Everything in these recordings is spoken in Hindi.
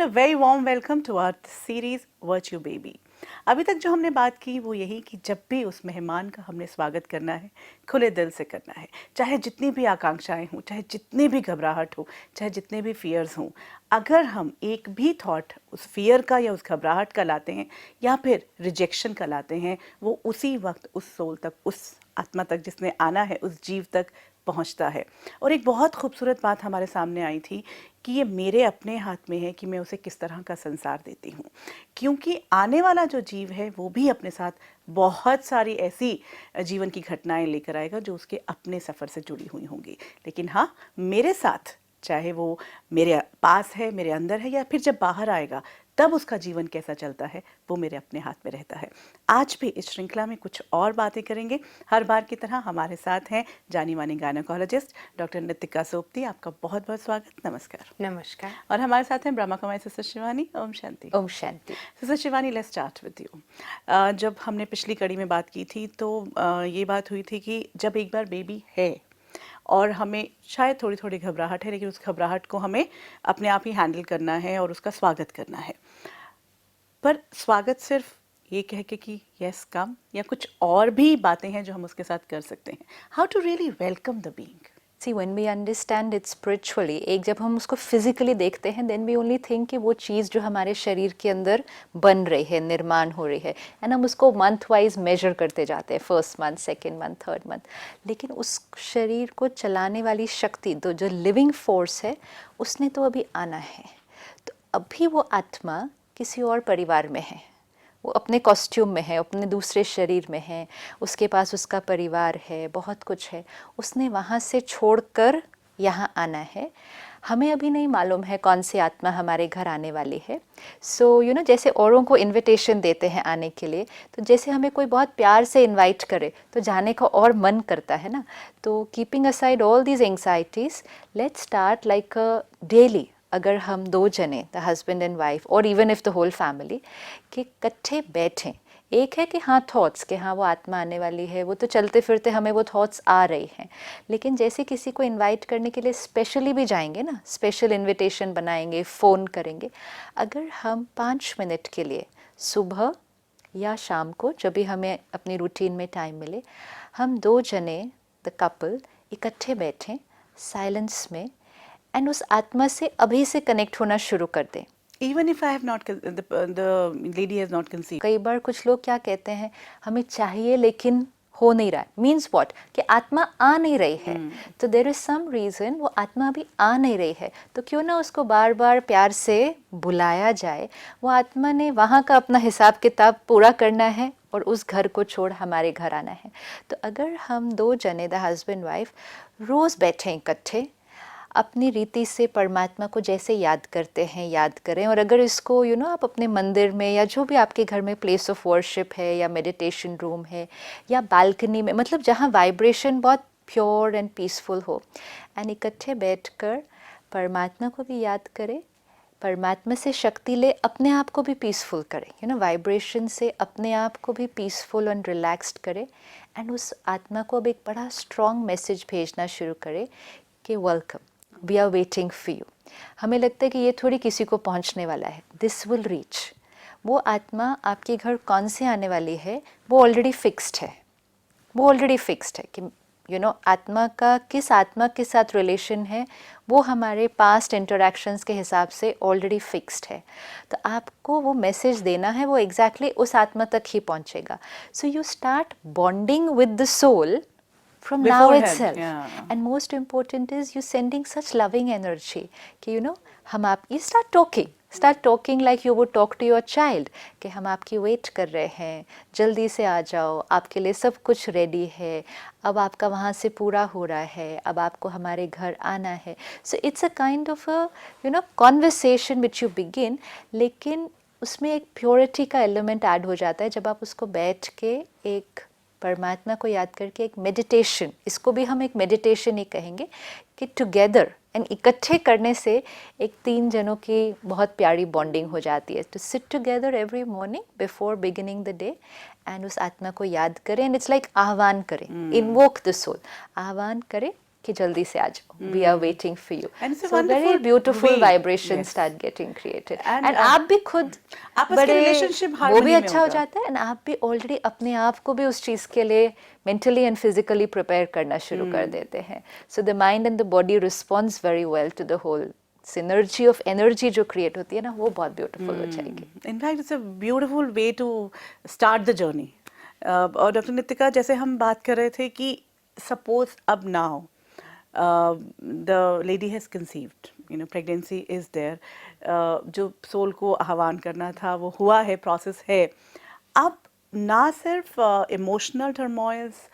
and a very warm welcome to our series Virtue Baby. अभी तक जो हमने बात की वो यही कि जब भी उस मेहमान का हमने स्वागत करना है खुले दिल से करना है, चाहे जितनी भी आकांक्षाएं हों, चाहे जितनी भी घबराहट हो, चाहे जितने भी फियर्स हों। अगर हम एक भी थॉट उस फियर का या उस घबराहट का लाते हैं या फिर रिजेक्शन का लाते हैं, वो उसी वक्त उस सोल तक, उस आत्मा तक जिसने आना है, उस जीव तक पहुंचता है। और एक बहुत खूबसूरत बात हमारे सामने आई थी कि ये मेरे अपने हाथ में है कि मैं उसे किस तरह का संसार देती हूँ, क्योंकि आने वाला जो जीव है वो भी अपने साथ बहुत सारी ऐसी जीवन की घटनाएं लेकर आएगा जो उसके अपने सफ़र से जुड़ी हुई होंगी। लेकिन हाँ, मेरे साथ, चाहे वो मेरे पास है, मेरे अंदर है, या फिर जब बाहर आएगा तब उसका जीवन कैसा चलता है, वो मेरे अपने हाथ में रहता है। आज भी इस श्रृंखला में कुछ और बातें करेंगे। हर बार की तरह हमारे साथ हैं जानी मानी गायनेकोलॉजिस्ट डॉक्टर नितिका सोपती। आपका बहुत बहुत स्वागत। नमस्कार। नमस्कार। और हमारे साथ हैं ब्रह्मा कुमारी सिस्टर शिवानी। ओम शांति। ओम शांति। Sister Shivani, let's start with you. जब हमने पिछली कड़ी में बात की थी तो ये बात हुई थी कि जब एक बार बेबी है और हमें शायद थोड़ी थोड़ी घबराहट है, लेकिन उस घबराहट को हमें अपने आप ही हैंडल करना है और उसका स्वागत करना है। पर स्वागत सिर्फ ये कह के कि यस कम, या कुछ और भी बातें हैं जो हम उसके साथ कर सकते हैं? How to really welcome the being? See, when we understand it spiritually, एक जब हम उसको फिजिकली देखते हैं, then we only think कि वो चीज़ जो हमारे शरीर के अंदर बन रही है, निर्माण हो रही है, एंड हम उसको मंथ वाइज मेजर करते जाते हैं, first month, second month, third month. लेकिन उस शरीर को चलाने वाली शक्ति, तो जो लिविंग फोर्स है, उसने तो अभी आना है। तो अभी वो आत्मा किसी और परिवार में है, वो अपने कॉस्ट्यूम में है, अपने दूसरे शरीर में है, उसके पास उसका परिवार है, बहुत कुछ है। उसने वहाँ से छोड़कर यहाँ आना है। हमें अभी नहीं मालूम है कौन सी आत्मा हमारे घर आने वाली है। सो यू नो, जैसे औरों को इनविटेशन देते हैं आने के लिए, तो जैसे हमें कोई बहुत प्यार से इनवाइट करे तो जाने का और मन करता है ना। तो keeping aside all these anxieties, let's start like daily. अगर हम दो जने, द हस्बैंड एंड वाइफ, और even if the whole family, कि इकट्ठे बैठें। एक है कि हाँ थॉट्स, कि हाँ वो आत्मा आने वाली है, वो तो चलते फिरते हमें वो थॉट्स आ रही हैं। लेकिन जैसे किसी को इनवाइट करने के लिए स्पेशली भी जाएंगे ना, स्पेशल इनविटेशन बनाएंगे, फ़ोन करेंगे। अगर हम 5 मिनट के लिए सुबह या शाम को, जब भी हमें अपनी रूटीन में टाइम मिले, हम दो जने, द कपल, इकट्ठे बैठें साइलेंस में, एंड उस आत्मा से अभी से कनेक्ट होना शुरू कर दें। Even if I have not, the lady has not conceived. कई बार कुछ लोग क्या कहते हैं, हमें चाहिए लेकिन हो नहीं रहा है। मीन्स वॉट, कि आत्मा आ नहीं रही है। तो देर इज सम रीज़न वो आत्मा अभी आ नहीं रही है। तो क्यों ना उसको बार बार प्यार से बुलाया जाए। वो आत्मा ने वहाँ का अपना हिसाब किताब पूरा करना है और उस घर को छोड़ हमारे घर आना है। तो अगर हम दो जने, द हस्बैंड वाइफ, रोज़ बैठें इकट्ठे, अपनी रीति से परमात्मा को जैसे याद करते हैं याद करें। और अगर इसको यू नो आप अपने मंदिर में, या जो भी आपके घर में प्लेस ऑफ वर्शिप है, या मेडिटेशन रूम है, या बालकनी में, मतलब जहाँ वाइब्रेशन बहुत प्योर एंड पीसफुल हो, एंड इकट्ठे बैठकर परमात्मा को भी याद करें, परमात्मा से शक्ति ले, अपने आप को भी पीसफुल करें, यू नो, वाइब्रेशन से अपने आप को भी पीसफुल एंड रिलैक्स्ड करें, एंड उस आत्मा को अब एक बड़ा स्ट्रॉन्ग मैसेज भेजना शुरू करें कि welcome, we are waiting for you. हमें लगता है कि ये थोड़ी किसी को पहुंचने वाला है, दिस विल रीच। वो आत्मा आपके घर कौन से आने वाली है, वो ऑलरेडी फिक्स्ड है। वो ऑलरेडी फिक्स्ड है कि यू नो आत्मा का किस आत्मा के साथ रिलेशन है, वो हमारे पास्ट इंटरेक्शंस के हिसाब से ऑलरेडी फिक्स्ड है। तो आपको वो मैसेज देना है, वो एग्जैक्टली उस आत्मा तक ही पहुंचेगा। So you start bonding with the soul from now itself. Yeah. And most important is you sending such loving energy कि you know हम आप, you start talking like you would talk to your child, कि हम आपकी वेट कर रहे हैं, जल्दी से आ जाओ, आपके लिए सब कुछ रेडी है, अब आपका वहाँ से पूरा हो रहा है, अब आपको हमारे घर आना है। So it's a kind of a you know conversation which you begin, लेकिन उसमें एक प्योरिटी का एलिमेंट ऐड हो जाता है जब आप उसको बैठ के एक परमात्मा को याद करके एक मेडिटेशन, इसको भी हम एक मेडिटेशन ही कहेंगे, कि टुगेदर एंड इकट्ठे करने से एक 3 जनों की बहुत प्यारी बॉन्डिंग हो जाती है। To sit together every morning before beginning the day, and उस आत्मा को याद करें, एंड इट्स लाइक आह्वान करें, इन्वोक द सोल, आह्वान करें कि जल्दी से आ जाओ, we are waiting for you. And it's a so very wonderful beautiful way. Vibration Yes. Start getting created. And, and आप भी खुद आपस के बड़े relationship वो harmony भी में अच्छा हो होगा. जाता है, एंड आप भी ऑलरेडी अपने आप को भी उस चीज़ के लिए मेंटली एंड फिजिकली प्रिपेयर करना शुरू कर देते हैं. So the mind and the body responds very well to the whole synergy of energy जो क्रिएट होती है ना, वो बहुत ब्यूटीफुल हो जाएगी. In fact, it's a beautiful way to start the journey. और डॉक्टर नितिका, जैसे हम बात कर रहे थे कि सपोज अब now the lady has conceived, you know, pregnancy is there, जो सोल को आह्वान करना था वो हुआ है, प्रोसेस है. अब ना सिर्फ emotional turmoils,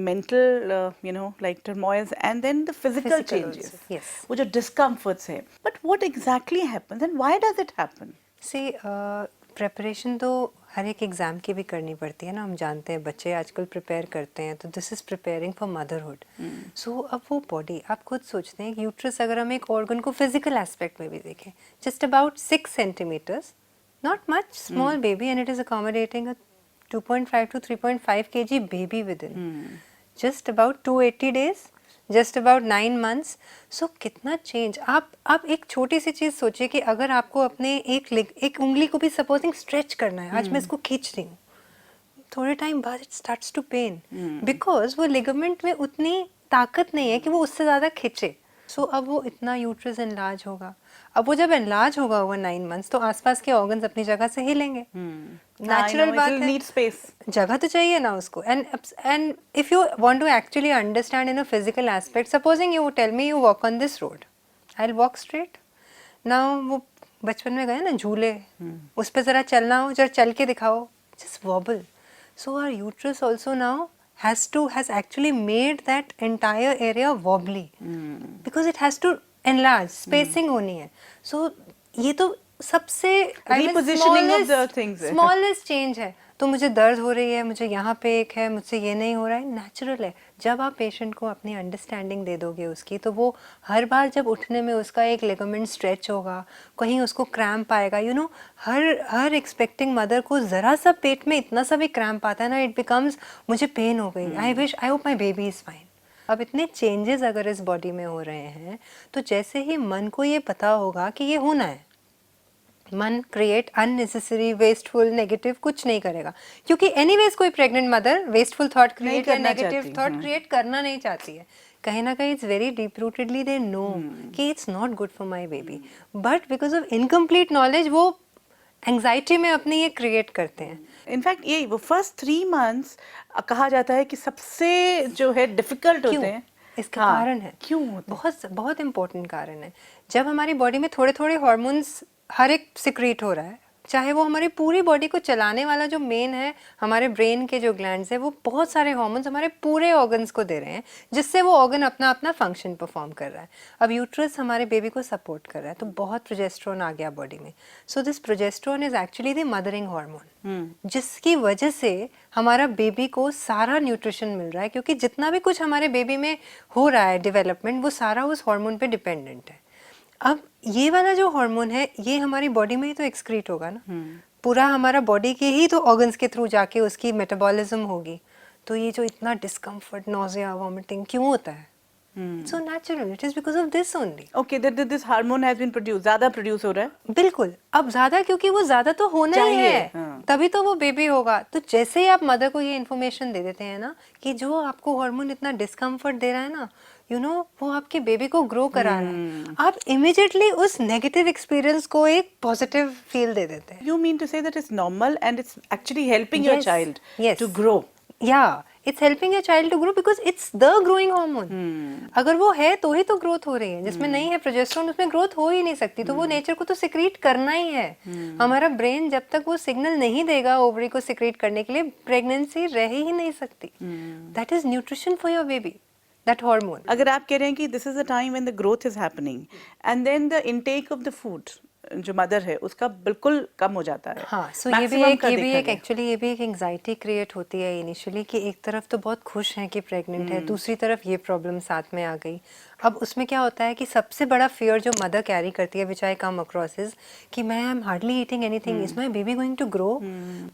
mental, you know, like turmoils, and then the physical Physical changes, also, yes. वो जो discomforts है. But what exactly happens and why does it happen? See preparation तो हर एक एग्ज़ाम की भी करनी पड़ती है ना. हम जानते हैं बच्चे आजकल प्रिपेयर करते हैं, तो this is preparing for motherhood. So अब वो बॉडी, आप खुद सोचते हैं कि यूट्रस, अगर हम एक ऑर्गन को फिजिकल एस्पेक्ट में भी देखें, just about 6 centimetres, not much, small baby, and it is accommodating a 2.5 to 3.5 kg baby within. Just about 280 days, just about 9 months. So कितना चेंज. आप एक छोटी सी चीज़ सोचिए कि अगर आपको अपने एक उंगली को भी सपोजिंग स्ट्रेच करना है, आज मैं इसको खींच रही हूँ, थोड़े टाइम बाद it starts to pain, because वो लिगामेंट में उतनी ताकत नहीं है कि वो उससे ज़्यादा खींचे. सो अब वो इतना यूट्रस एनलार्ज होगा. अब वो जब एनलार्ज होगा ओवर 9 months, तो आसपास के ऑर्गन्स अपनी जगह से हिलेंगे. नेचुरल बात है, नीड स्पेस. जगह तो चाहिए ना उसको. And if you want to actually understand in a physical aspect, supposing you tell me you walk on this road, I will walk straight. Now वो बचपन में गए ना झूले, उस पर जरा चलना हो, जरा चल के दिखाओ, just wobble. So our uterus also now has actually made that entire area wobbly because it has to enlarge, spacing होनी है. So ये तो सबसे Repositioning of the things है. स्मॉलेस्ट चेंज है. तो मुझे दर्द हो रही है, मुझे यहाँ पे एक है, मुझसे ये नहीं हो रहा है, नेचुरल है. जब आप पेशेंट को अपनी अंडरस्टैंडिंग दे दोगे उसकी, तो वो हर बार जब उठने में उसका एक लिगामेंट स्ट्रेच होगा, कहीं उसको क्रैम्प आएगा, you know, her expecting mother को ज़रा सा पेट में इतना सा भी क्रैम्प आता है ना, इट बिकम्स मुझे पेन हो गई, I hope my baby is fine. अब इतने चेंजेस अगर इस बॉडी में हो रहे हैं, तो जैसे ही मन को ये पता होगा कि ये होना है, मन क्रिएट अननेसेसरी, वेस्टफुल, नेगेटिव कुछ नहीं करेगा. क्योंकि एनीवेज कोई pregnant mother wasteful thought create या करना नेगेटिव चाहती. थॉट क्रिएट करना नहीं चाहती है. कहीं ना कहीं it's very deep rootedly they know कि it's not good for my baby, but because of incomplete knowledge वो एंग्जाइटी में अपनी ये क्रिएट करते हैं. इनफैक्ट ये वो फर्स्ट 3 months कहा जाता है कि सबसे जो है डिफिकल्ट होते हैं. इसका कारण है, क्यों होते हैं? बहुत बहुत इंपॉर्टेंट कारण है. जब हमारी बॉडी में थोड़े थोड़े हार्मोन्स हर एक सिक्रीट हो रहा है, चाहे वो हमारी पूरी बॉडी को चलाने वाला जो मेन है, हमारे ब्रेन के जो ग्लैंड्स है, वो बहुत सारे हार्मोन्स हमारे पूरे ऑर्गन्स को दे रहे हैं, जिससे वो ऑर्गन अपना अपना फंक्शन परफॉर्म कर रहा है. अब यूट्रस हमारे बेबी को सपोर्ट कर रहा है, तो बहुत प्रोजेस्टेरोन आ गया बॉडी में. So this progesterone is actually the mothering hormone, जिसकी वजह से हमारा बेबी को सारा न्यूट्रिशन मिल रहा है, क्योंकि जितना भी कुछ हमारे बेबी में हो रहा है डेवलपमेंट, वो सारा उस हार्मोन पे डिपेंडेंट है. अब ये वाला जो हार्मोन है, ये हमारी बॉडी में ही तो एक्सक्रीट होगा ना, पूरा हमारा बॉडी के ही तो ऑर्गन्स के थ्रू जाके उसकी मेटाबॉलिज्म होगी. तो ये जो इतना डिस्कम्फर्ट, नोजिया, वॉमिटिंग क्यों होता है? So natural, it is because of this only. Okay, this hormone has been produce, ज्यादा प्रोड्यूस हो रहा है. बिल्कुल, अब ज्यादा, क्योंकि वो ज्यादा तो होना ही चाहिए, है, हाँ. तभी तो वो बेबी होगा. तो जैसे ही आप मदर को ये इन्फॉर्मेशन दे देते हैं ना कि जो आपको हार्मोन इतना डिस्कम्फर्ट दे रहा है ना, यू नो, वो आपके बेबी को ग्रो करा रहा है, आप इमीडिएटली उस नेगेटिव एक्सपीरियंस को एक पॉजिटिव फील दे देते हैं. You mean to say that it's normal and it's actually helping your Yes, child yes. to grow. Yeah, it's helping your child to grow because it's the growing hormone. अगर वो है तो ही तो ग्रोथ हो रही है. जिसमें नहीं है प्रोजेस्टेरोन, उसमें ग्रोथ हो ही नहीं सकती. तो वो नेचर को तो सिक्रीट करना ही है. हमारा ब्रेन जब तक वो सिग्नल नहीं देगा ओवरी को सिक्रीट करने के लिए, प्रेगनेंसी रह ही नहीं सकती. That is nutrition for your baby, that hormone. अगर आप कह रहे हैं कि this is a time when the growth is happening and then the intake of the food जो मदर है उसका बिल्कुल कम हो जाता है. हाँ, सो ये भी एक एक्चुअली ये भी एक एंग्जाइटी क्रिएट होती है इनिशियली कि एक तरफ तो बहुत खुश हैं कि प्रेग्नेंट है, दूसरी तरफ ये प्रॉब्लम साथ में आ गई. अब उसमें क्या होता है कि सबसे बड़ा फियर जो मदर कैरी करती है, विच आई कम अक्रॉस, इज कि मैं I am hardly eating anything, is my baby going to grow?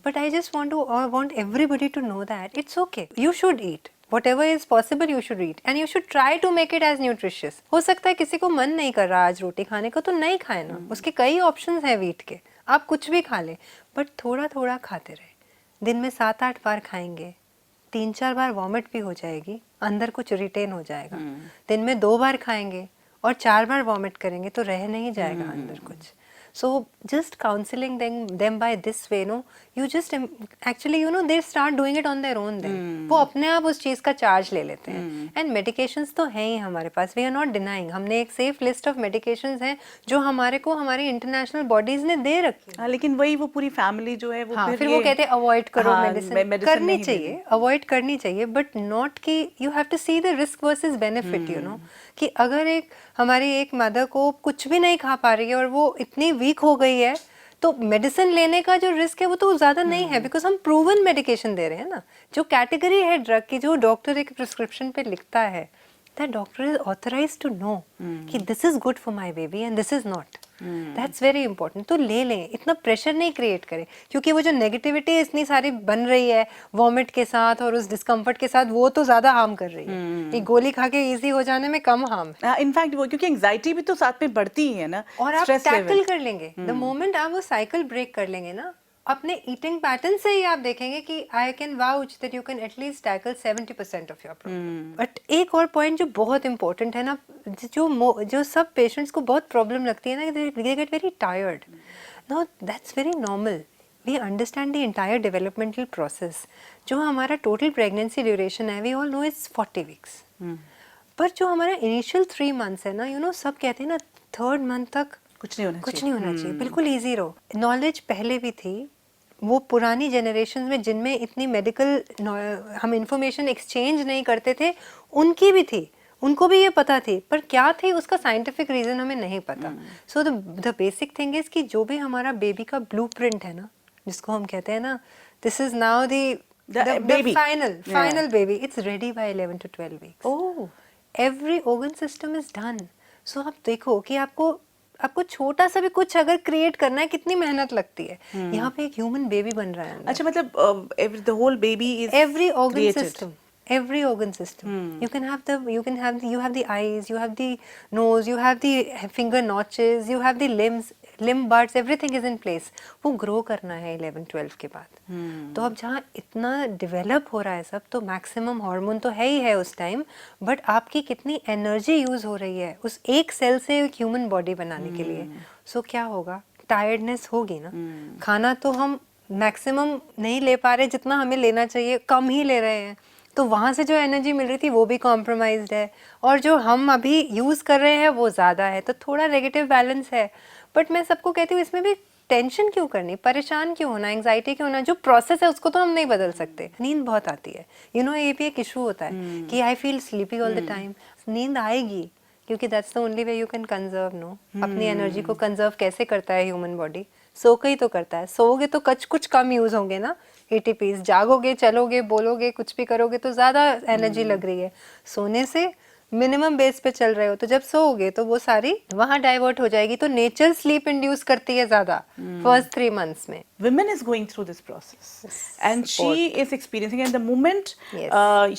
But I just want everybody to know that it's okay, you should eat. whatever is possible you should eat and you should try to make it as nutritious. हो सकता है किसी को मन नहीं कर रहा आज रोटी खाने का, तो नहीं खाए ना, उसके कई ऑप्शंस हैं वीट के, आप कुछ भी खा लें, बट थोड़ा थोड़ा खाते रहे. दिन में 7-8 बार खाएंगे, 3-4 बार वॉमिट भी हो जाएगी, अंदर कुछ रिटेन हो जाएगा. दिन में 2 बार खाएंगे और 4 बार वॉमिट करेंगे तो रह नहीं जाएगा अंदर कुछ. So just counseling them by this way, you just actually they start doing it on their own then. वो अपने आप उस चीज़ का चार्ज ले लेते हैं. And medications तो हैं ही हमारे पास, we are not denying. हमने एक safe list of medications हैं जो हमारे को हमारी international bodies ने दे रखी है. हाँ, लेकिन वही वो पूरी फैमिली जो है वो फिर वो कहते हैं अवॉइड करो, हाँ, मेडिसिन करनी चाहिए, अवॉइड करनी चाहिए, बट नॉट कि you have to see the risk versus benefit. कि अगर हमारी एक मदर को कुछ भी नहीं खा पा रही है और वो इतनी वीक हो गई है, तो मेडिसिन लेने का जो रिस्क है वो तो ज़्यादा नहीं है, बिकॉज हम प्रूवन मेडिकेशन दे रहे हैं ना. जो कैटेगरी है ड्रग की, जो डॉक्टर एक प्रिस्क्रिप्शन पे लिखता है, that doctor is authorized to know कि this is good for my baby and this is not. That's very important. तो ले लें, इतना प्रेशर नहीं क्रिएट करें, क्योंकि वो जो नेगेटिविटी इतनी सारी बन रही है वॉमिट के साथ और उस डिस्कम्फर्ट के साथ, वो तो ज़्यादा हार्म कर रही है. ये गोली खा के ईजी हो जाने में कम हार्म है. इनफैक्ट वो क्योंकि एंजाइटी भी तो साथ में बढ़ती ही है ना, और आप टैकल कर लेंगे द मोमेंट आप वो साइकिल ब्रेक कर लेंगे ना, अपने ईटिंग पैटर्न से ही आप देखेंगे कि I can vouch that you can at least tackle 70% of your problem. But एक और पॉइंट जो बहुत इंपॉर्टेंट है ना, जो सब पेशेंट्स को बहुत प्रॉब्लम लगती है ना, they get very tired. No, that's very normal. We understand the entire developmental process. जो हमारा टोटल प्रेगनेंसी ड्यूरेशन है, we all know it's 40 weeks. पर जो हमारा इनिशियल 3 मंथ्स है ना, सब कहते हैं ना 3rd मंथ तक कुछ नहीं होना चाहिए. बिल्कुल ईजी रहो. नॉलेज पहले भी थी, वो पुरानी जनरेशन में जिनमें इतनी मेडिकल हम इंफॉर्मेशन एक्सचेंज नहीं करते थे, उनकी भी थी, उनको भी ये पता थी, पर क्या थी उसका साइंटिफिक रीजन हमें नहीं पता. So the basic thing is कि जो भी हमारा बेबी का ब्लूप्रिंट है ना, जिसको हम कहते हैं ना, this is now the final baby, it's ready by 11 to 12 weeks. Oh, every organ system is done. So आप देखो कि आपको छोटा सा भी कुछ अगर क्रिएट करना है, कितनी मेहनत लगती है. यहाँ पे एक ह्यूमन बेबी बन रहा है. अच्छा, मतलब the whole baby is every organ system. You have the eyes, you have the nose, you have the finger notches, you have the limb buds, everything is in place. वो ग्रो करना है 11-12 के बाद. तो अब जहाँ इतना डेवलप हो रहा है सब, तो मैक्सिमम हार्मोन तो है ही है उस टाइम, बट आपकी कितनी एनर्जी यूज हो रही है उस एक सेल से एक ह्यूमन बॉडी बनाने के लिए. सो क्या होगा, टायर्डनेस होगी ना. खाना तो हम मैक्सिमम नहीं ले पा रहे, जितना हमें लेना चाहिए कम ही ले रहे हैं, तो वहाँ से जो एनर्जी मिल रही थी वो भी कॉम्प्रोमाइज्ड है, और जो हम अभी यूज़ कर रहे हैं वो ज़्यादा है, तो थोड़ा नेगेटिव बैलेंस है. बट मैं सबको कहती हूँ, इसमें भी टेंशन क्यों करनी, परेशान क्यों होना, एंग्जाइटी क्यों होना. जो प्रोसेस है उसको तो हम नहीं बदल सकते. नींद बहुत आती है, ये भी एक इशू होता है कि I feel sleepy all the time. नींद आएगी, क्योंकि that's the only way you can conserve. अपनी एनर्जी को कंजर्व कैसे करता है ह्यूमन बॉडी, सो के ही तो करता है. सोओगे तो कुछ कम यूज होंगे ना ATPs. जागोगे, चलोगे, बोलोगे, कुछ भी करोगे तो ज्यादा एनर्जी लग रही है. सोने से मिनिमम बेस पे चल रहे हो, तो जब सोओगे तो वो सारी वहाँ डाइवर्ट हो जाएगी. तो नेचर स्लीप इंड्यूस करती है ज्यादा फर्स्ट 3 months में. Women is going through this process and she is experiencing, and the moment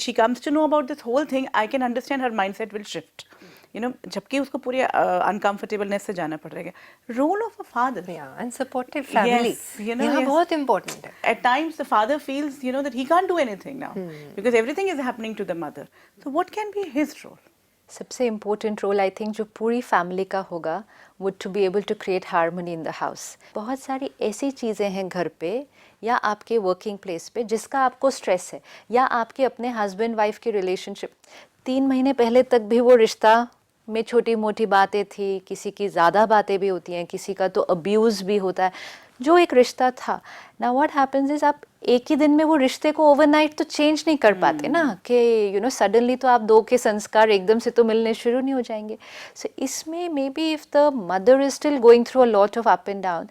she comes to know about this whole thing, I can understand her mindset will shift. जबकि उसको पूरी अनकंफर्टेबलनेस से जाना पड़ रहा है. Role of a father and supportive family यहाँ बहुत इम्पोर्टेंट है. At times the father feels that he can't do anything now because everything is happening to the mother. So what can be his role? सबसे इम्पोर्टेंट रोल आई थिंक जो पूरी फैमिली का होगा, वो to be able to create harmony in the house. बहुत सारी ऐसी चीज़ें हैं घर पे या आपके वर्किंग प्लेस पे जिसका आपको स्ट्रेस है, या आपके अपने हस्बैंड वाइफ की रिलेशनशिप 3 महीने पहले तक भी वो रिश्ता में छोटी मोटी बातें थी, किसी की ज़्यादा बातें भी होती हैं, किसी का तो अब्यूज़ भी होता है, जो एक रिश्ता था. ना व्हाट हैपेंस इज, आप एक ही दिन में वो रिश्ते को ओवरनाइट तो चेंज नहीं कर पाते ना, कि सडनली तो आप 2 के संस्कार एकदम से तो मिलने शुरू नहीं हो जाएंगे. सो इसमें may be if the mother is still going through a lot of up and down,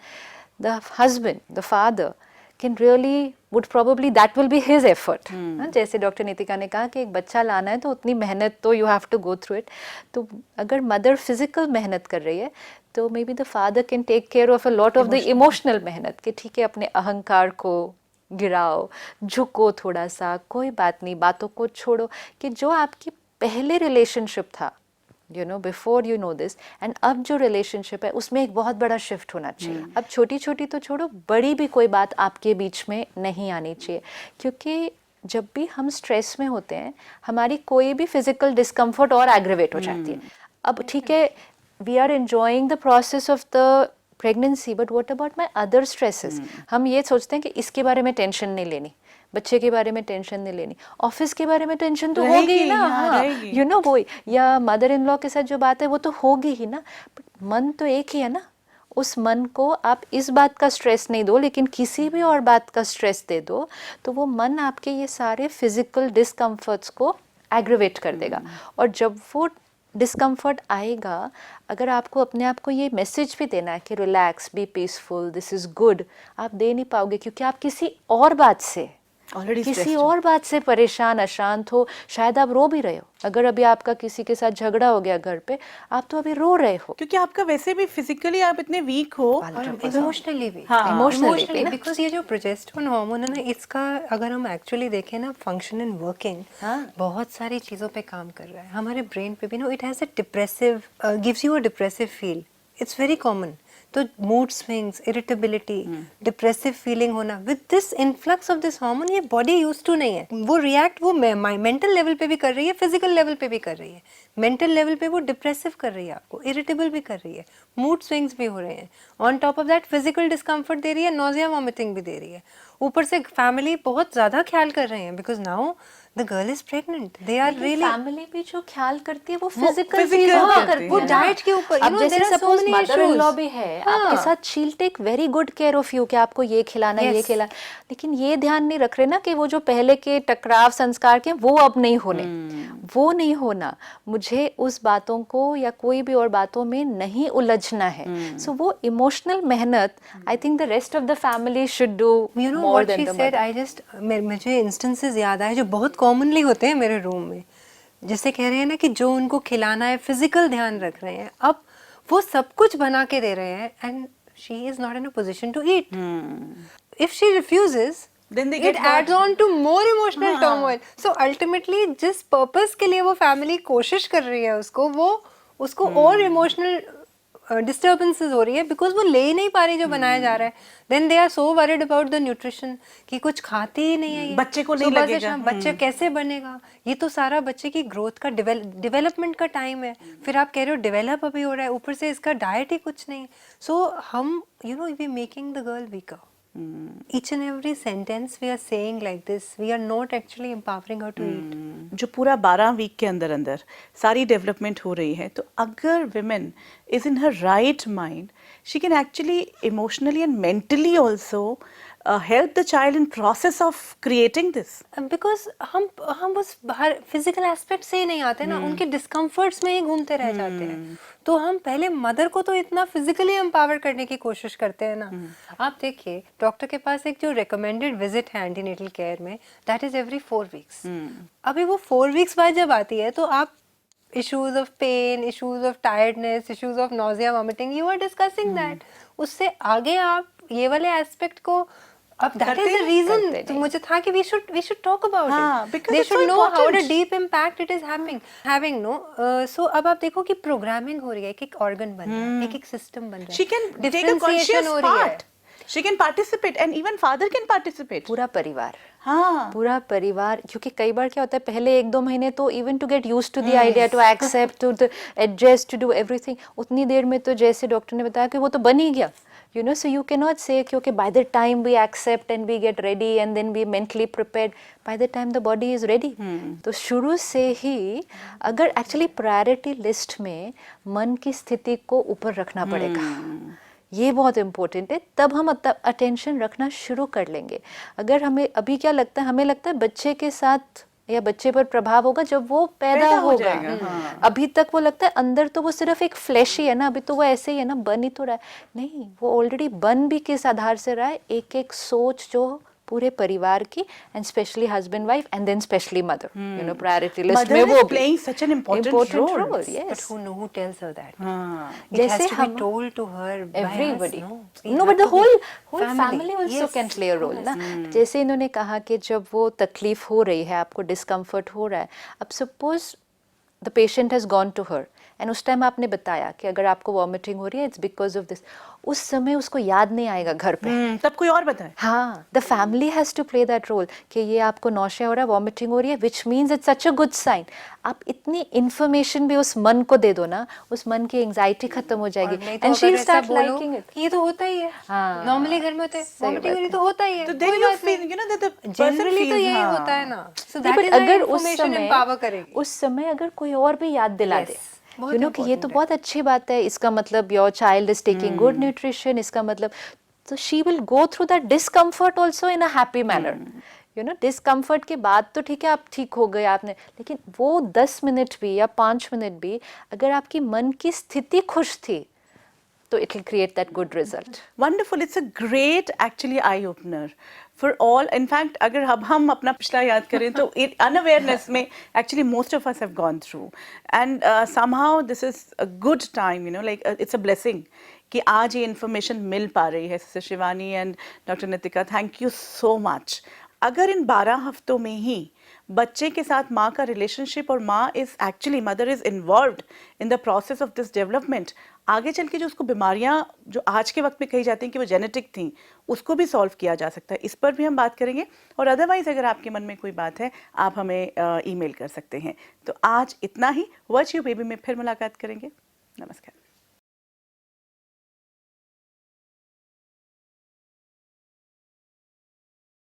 the husband, the father can really would probably that will be his effort. जैसे डॉक्टर नीतिका ने कहा कि एक बच्चा लाना है तो उतनी मेहनत तो you have to go through it. तो अगर मदर फिजिकल मेहनत कर रही है तो maybe the father can take care of a lot of the emotional मेहनत, कि ठीक है अपने अहंकार को गिराओ, झुको थोड़ा सा, कोई बात नहीं, बातों को छोड़ो। कि जो आपकी पहले रिलेशनशिप था, before you know this, and अब जो रिलेशनशिप है उसमें एक बहुत बड़ा शिफ्ट होना चाहिए। अब छोटी छोटी तो छोड़ो, बड़ी भी कोई बात आपके बीच में नहीं आनी चाहिए। क्योंकि जब भी हम स्ट्रेस में होते हैं, हमारी कोई भी फिजिकल डिस्कम्फर्ट और एग्रेवेट हो जाती है। अब ठीक है, we are enjoying the process of the pregnancy, but what about my other stresses. हम ये सोचते हैं कि इसके बारे में टेंशन नहीं लेनी, बच्चे के बारे में टेंशन नहीं लेनी, ऑफिस के बारे में टेंशन तो होगी ही ना, हाँ, वो, या मदर इन लॉ के साथ जो बात है वो तो होगी ही ना। बट मन तो एक ही है ना। उस मन को आप इस बात का स्ट्रेस नहीं दो, लेकिन किसी भी और बात का स्ट्रेस दे दो, तो वो मन आपके ये सारे फिजिकल डिस्कम्फर्ट्स को एग्रेवेट कर देगा। और जब वो डिस्कम्फर्ट आएगा, अगर आपको अपने आप को ये मैसेज भी देना है कि relax, be peaceful, this is good, आप दे नहीं पाओगे, क्योंकि आप किसी और बात से किसी और बात से परेशान, अशांत हो। शायद आप रो भी रहे हो। अगर अभी आपका किसी के साथ झगड़ा हो गया घर पे, आप तो अभी रो रहे हो, क्योंकि आपका वैसे भी फिजिकली आप इतने वीक हो, और इमोशनली भी, हाँ, इमोशनली, बिकॉज ये जो प्रोजेस्टेरोन हार्मोन है ना, इसका अगर हम एक्चुअली देखें ना, फंक्शन इन वर्किंग बहुत सारी चीज़ों पे काम कर रहा है। हमारे ब्रेन पे भी no, it has a depressive, gives you a depressive feel, it's very common. तो mood swings, irritability, depressive feeling होना, with this influx of this hormone, ये बॉडी यूज टू नहीं है। वो रिएक्ट वो मेंटल लेवल पे भी कर रही है, फिजिकल लेवल पे भी कर रही है। मेंटल लेवल पे वो डिप्रेसिव कर रही है, आपको इरिटेबल भी कर रही है, मूड स्विंग्स भी हो रहे हैं, on top of that physical discomfort दे रही है, नोजिया वॉमिटिंग भी दे रही है। ऊपर से फैमिली बहुत ज़्यादा ख्याल कर रहे हैं, because now the girl is pregnant, they are really. Family भी जो ख्याल करती है वो फिजिकल करती है, वो डाइट के ऊपर, अब जैसे सपोज मदर इन लॉ भी है आपके साथ, she'll take very good care of you कि आपको ये खिलाना, ये खिलाना, लेकिन ये ध्यान नहीं रख रहे ना कि वो जो पहले के टकराव संस्कार के वो अब नहीं होने, वो नहीं होना। मुझे उस बातों को या कोई भी और बातों में नहीं उलझना है। सो वो इमोशनल मेहनत, I think the rest of the family should do more than the mother. I just, मुझे इंस्टेंसेस याद आए जो बहुत कॉमनली होते हैं मेरे रूम में। जैसे कह रहे हैं ना कि जो उनको खिलाना है, फिजिकल ध्यान रख रहे हैं, अब वो सब कुछ बना के दे रहे हैं, and she is not in a position to eat. If she refuses, then it adds on to more emotional turmoil. So ultimately जिस पर्पस के लिए वो फैमिली कोशिश कर रही है उसको और इमोशनल डिस्टर्बेंसेस हो रही है, बिकॉज वो ले ही नहीं पा रही जो बनाया जा रहा है। Then they are so worried about the nutrition कि कुछ खाते ही नहीं है ये, बच्चे को नहीं लगेगा, बच्चे कैसे बनेगा। ये तो सारा बच्चे की ग्रोथ का डेवलपमेंट का टाइम है, फिर आप कह रहे हो डेवलप अभी हो रहा है, ऊपर से इसका डाइट ही कुछ नहीं। सो हम we making the girl weaker. Each and every sentence we are saying like this, we are not actually empowering her to eat. जो पूरा 12 वीक के अंदर अंदर सारी डेवलपमेंट हो रही है, तो अगर women is in her right mind, she can actually emotionally and mentally also help the child in process of creating this. Because हम उस बाहर फिजिकल एस्पेक्ट से ही नहीं आते ना, उनके डिस्कम्फर्ट्स में ही घूमते रह जाते हैं। तो हम पहले मदर को तो इतना फिजिकली एम्पावर करने की कोशिश करते हैं ना। आप देखिए, डॉक्टर के पास एक जो रिकमेंडेड विजिट है एंटीनेटल केयर में, दैट इज एवरी 4 वीक्स। अभी वो 4 वीक्स बाद जब आती है, तो आप issues of pain, issues of tiredness, issues of nausea, vomiting, you are discussing that. उससे आगे आप ये वाले एस्पेक्ट को, अब that is the reason, तो मुझे था कि we should talk about it. Because they it's should so know important. how the deep impact it is having no. So अब आप देखो कि प्रोग्रामिंग हो रही है, एक ऑर्गन बन रहा है, एक सिस्टम बन रहा है, she can take a conscious part, she can participate and even father can participate. पूरा परिवार, हाँ, पूरा परिवार। क्योंकि कई बार क्या होता है, पहले 1-2 महीने तो even to get used to the idea, to accept, to adjust, to do everything, उतनी देर में तो जैसे डॉक्टर ने बताया कि वो तो बन ही गया, so you cannot say कि by the time we accept and we get ready and then we mentally prepared, by the time the body is ready. तो शुरू से ही अगर एक्चुअली प्रायोरिटी लिस्ट में मन की स्थिति को ऊपर रखना पड़ेगा, ये बहुत इम्पोर्टेंट है, तब हम अटेंशन रखना शुरू कर लेंगे। अगर हमें अभी क्या लगता है, हमें लगता है बच्चे के साथ या बच्चे पर प्रभाव होगा जब वो पैदा होगा। हाँ। अभी तक वो लगता है अंदर तो वो सिर्फ एक फ्लैश ही है ना, अभी तो वो ऐसे ही है ना, बन ही तो रहा है। नहीं, वो ऑलरेडी बन भी किस आधार से रहा है, एक एक सोच जो पूरे परिवार की, and specially husband wife and then specially mother, you know priority list Mother में is वो भी playing such an important role. But yes. who tells her that? हाँ. It has जैसे to be हम told to her by us, everybody no? no, but the whole family also Yes, can play a role yes. ना. जैसे इन्होंने कहा कि जब वो तकलीफ हो रही है, आपको डिस्कम्फर्ट हो रहा है, अब suppose the patient has gone to her and उस टाइम आपने बताया कि अगर आपको वॉमिटिंग हो रही है इट्स बिकॉज ऑफ दिस, उस समय उसको याद नहीं आएगा घर पे. तब कोई और बताए. हाँ, the family has to play that role कि ये आपको नौशा हो रहा है, वॉमिटिंग हो रही है, which means it's such a good sign. आप इतनी इन्फॉर्मेशन भी उस मन को दे दो ना, उस मन की एंग्जाइटी खत्म हो जाएगी, और नहीं तो एंड शी अगर स्टार्ट ऐसा बोलो, लाइकिंग इट. ये तो होता ही है. हाँ, नॉर्मली घर में होता है, सही वॉमिटिंग हो रही बात तो होता ही है. तो then कोई you बात नहीं. feel, you know, that the person generally तो feels, यही हाँ. होता है ना. So नहीं, that but is why अगर उस information समय empower करेगी. उस समय अगर कोई और भी याद दिला Yes, दे, बहुत यू नो कि ये तो important है. बहुत अच्छी बात है, इसका मतलब your child is taking good nutrition, इसका मतलब, तो she will go through that discomfort also in a happy manner. You know discomfort के बाद तो ठीक है आप ठीक हो गए आपने, लेकिन वो 10 मिनट भी या 5 मिनट भी अगर आपकी मन की स्थिति खुश थी तो it will create that good result. Wonderful. It's a great actually eye opener for all. In fact, अगर अब हम अपना पिछला याद करें तो unawareness में actually most of us have gone through, and somehow this is a good time, you know, like it's a blessing कि आज ये information मिल पा रही है. Sister Shivani and Dr. Nitika, thank you so much. अगर इन 12 हफ्तों में ही बच्चे के साथ माँ का रिलेशनशिप, और माँ is actually, mother is involved in the process of this development, आगे चल के जो उसको बीमारियाँ जो आज के वक्त में कही जाती हैं कि वो जेनेटिक थी, उसको भी सॉल्व किया जा सकता है. इस पर भी हम बात करेंगे, और अदरवाइज अगर आपके मन में कोई बात है आप हमें ईमेल कर सकते हैं. तो आज इतना ही. व्हाट्स योर बेबी में फिर मुलाकात करेंगे. नमस्कार.